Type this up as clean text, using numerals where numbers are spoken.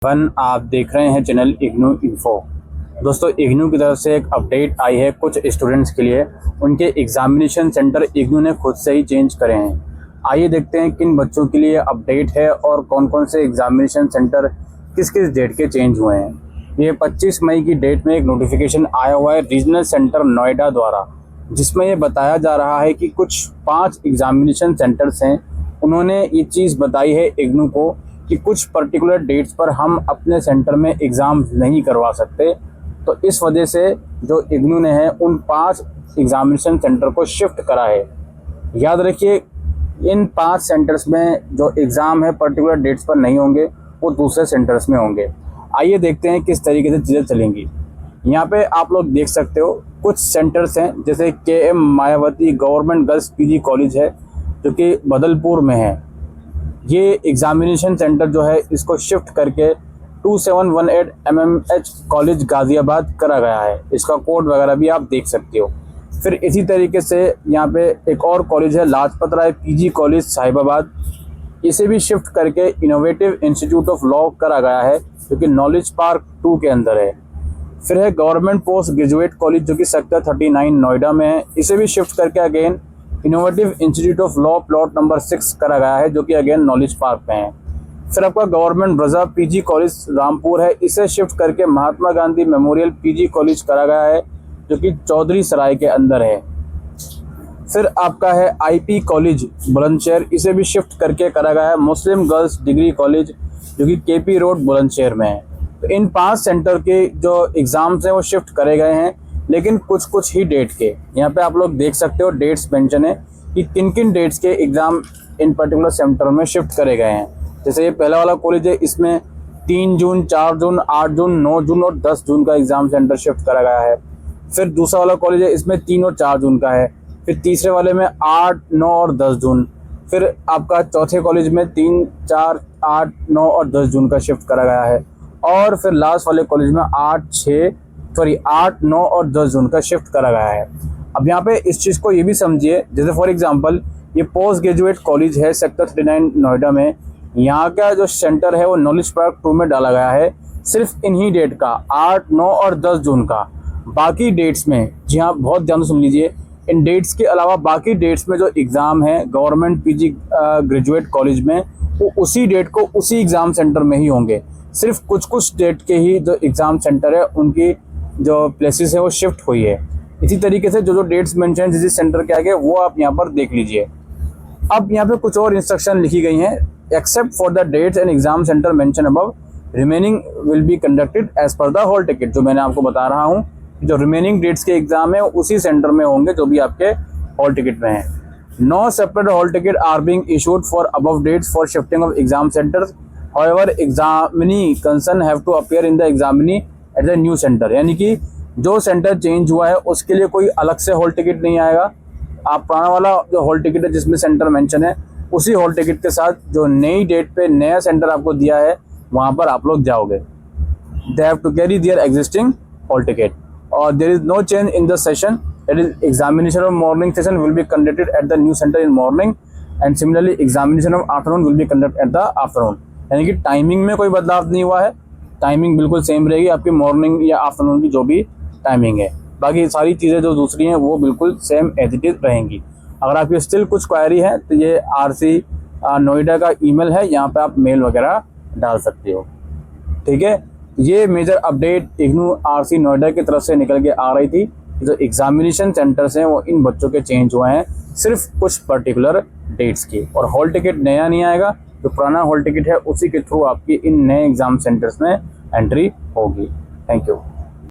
आप देख रहे हैं चैनल इग्नू इन्फो। दोस्तों, इग्नू की तरफ से एक अपडेट आई है कुछ स्टूडेंट्स के लिए। उनके एग्जामिनेशन सेंटर इग्नू ने खुद से ही चेंज करे हैं। आइए देखते हैं किन बच्चों के लिए अपडेट है और कौन कौन से एग्जामिनेशन सेंटर किस किस डेट के चेंज हुए हैं। ये 25 मई की डेट में एक नोटिफिकेशन आया हुआ है रीजनल सेंटर नोएडा द्वारा, जिसमें ये बताया जा रहा है कि कुछ 5 एग्जामिनेशन सेंटर्स हैं। उन्होंने ये चीज़ बताई है इग्नू को कि कुछ पर्टिकुलर डेट्स पर हम अपने सेंटर में एग्ज़ाम नहीं करवा सकते। तो इस वजह से जो इग्नू ने है उन 5 एग्जामिनेशन सेंटर को शिफ्ट करा है। याद रखिए, इन 5 सेंटर्स में जो एग्ज़ाम है पर्टिकुलर डेट्स पर नहीं होंगे, वो दूसरे सेंटर्स में होंगे। आइए देखते हैं किस तरीके से चीज़ें चलेंगी। यहाँ पे आप लोग देख सकते हो कुछ सेंटर्स हैं, जैसे KM Mayawati government girls PG college है जो कि बदलपुर में है। ये एग्जामिनेशन सेंटर जो है इसको शिफ्ट करके 2718 MMH कॉलेज गाज़ियाबाद करा गया है। इसका कोड वगैरह भी आप देख सकते हो। फिर इसी तरीके से यहाँ पे एक और कॉलेज है लाजपत राय PG कॉलेज साहिबाबाद। इसे भी शिफ्ट करके इनोवेटिव इंस्टीट्यूट ऑफ लॉ करा गया है जो कि नॉलेज पार्क 2 के अंदर है। फिर है गवर्नमेंट पोस्ट ग्रेजुएट कॉलेज जो कि सेक्टर 39 नोएडा में है। इसे भी शिफ्ट करके again innovative institute of law plot number 6 करा गया है जो कि अगेन नॉलेज पार्क में है। फिर आपका गवर्नमेंट ब्रजा PG कॉलेज रामपुर है। इसे शिफ्ट करके Mahatma Gandhi memorial PG college करा गया है जो कि चौधरी सराय के अंदर है। फिर आपका है IP कॉलेज बुलंदशहर। इसे भी शिफ्ट करके करा गया है मुस्लिम गर्ल्स डिग्री कॉलेज जो कि KP रोड बुलंदशहर में है। तो इन 5 सेंटर के जो एग्ज़ाम्स हैं वो शिफ्ट करे गए हैं, लेकिन कुछ कुछ ही डेट के। यहाँ पे आप लोग देख सकते हो डेट्स मेंशन है कि किन किन डेट्स के एग्ज़ाम इन पर्टिकुलर सेंटर में शिफ्ट करे गए हैं। जैसे ये पहला वाला कॉलेज है, इसमें 3 जून, 4 जून, 8 जून, 9 जून और 10 जून का एग्ज़ाम सेंटर शिफ्ट करा गया है। फिर दूसरा वाला कॉलेज है, इसमें 3 और 4 जून का है। फिर तीसरे वाले में 8, 9 और 10 जून। फिर आपका चौथे कॉलेज में 3, 4, 8, 9 और 10 जून का शिफ्ट करा गया है। और फिर लास्ट वाले कॉलेज में 8, 9 और 10 जून का शिफ्ट करा गया है। अब यहाँ पे इस चीज़ को ये भी समझिए, जैसे फॉर एग्जांपल ये पोस्ट ग्रेजुएट कॉलेज है सेक्टर 39 नोएडा में। यहाँ का जो सेंटर है वो नॉलेज पार्क 2 में डाला गया है सिर्फ इन्हीं डेट का, 8, 9 और 10 जून का। बाकी डेट्स में, जी हाँ बहुत ध्यान से सुन लीजिए, इन डेट्स के अलावा बाकी डेट्स में जो एग्ज़ाम है गवर्नमेंट PG ग्रेजुएट कॉलेज में, वो उसी डेट को उसी एग्ज़ाम सेंटर में ही होंगे। सिर्फ कुछ कुछ डेट के ही जो एग्ज़ाम सेंटर है उनकी जो प्लेसेस है वो शिफ्ट हुई है। इसी तरीके से जो जो डेट्स मेंशन जिस सेंटर के आगे वो आप यहाँ पर देख लीजिए। अब यहाँ पे कुछ और इंस्ट्रक्शन लिखी गई हैं। Except for the dates and exam centre mention above, remaining will be conducted as per the hall ticket. जो मैंने आपको बता रहा हूँ, जो रिमेनिंग डेट्स के एग्जाम है उसी सेंटर में होंगे जो भी आपके हॉल टिकट में है। No separate hall ticket are being issued for above dates for shifting of exam centres. However examinee concern have to appear in the examinee at the new centre. यानी कि जो सेंटर चेंज हुआ है उसके लिए कोई अलग से हॉल टिकट नहीं आएगा। आप पुराना वाला जो हॉल टिकट है जिसमें सेंटर मेंशन है, उसी हॉल टिकट के साथ जो नई डेट पे नया सेंटर आपको दिया है वहाँ पर आप लोग जाओगे। They have to carry their existing hall ticket और there is no change in the session. That is examination of morning session will be conducted at the new centre in morning and similarly examination of afternoon will be conducted at the afternoon. यानी कि timing में कोई बदलाव नहीं हुआ है, timing बिल्कुल same रहेगी आपकी मॉर्निंग या आफ्टरनून की जो भी टाइमिंग है। बाकी सारी चीज़ें जो दूसरी हैं वो बिल्कुल सेम एज इट इज़ रहेंगी। अगर आपकी स्टिल कुछ क्वेरी है तो ये RC नोएडा का ईमेल है, यहाँ पे आप मेल वगैरह डाल सकते हो। ठीक है, ये major update IGNOU RC Noida की तरफ से निकल के आ रही थी। जो एग्जामिनेशन सेंटर्स हैं वो इन बच्चों के चेंज हुए हैं सिर्फ कुछ पर्टिकुलर डेट्स की, और हॉल टिकट नया नहीं आएगा। जो पुराना हॉल टिकट है उसी के थ्रू आपकी इन नए एग्जाम सेंटर्स में एंट्री होगी। Thank you.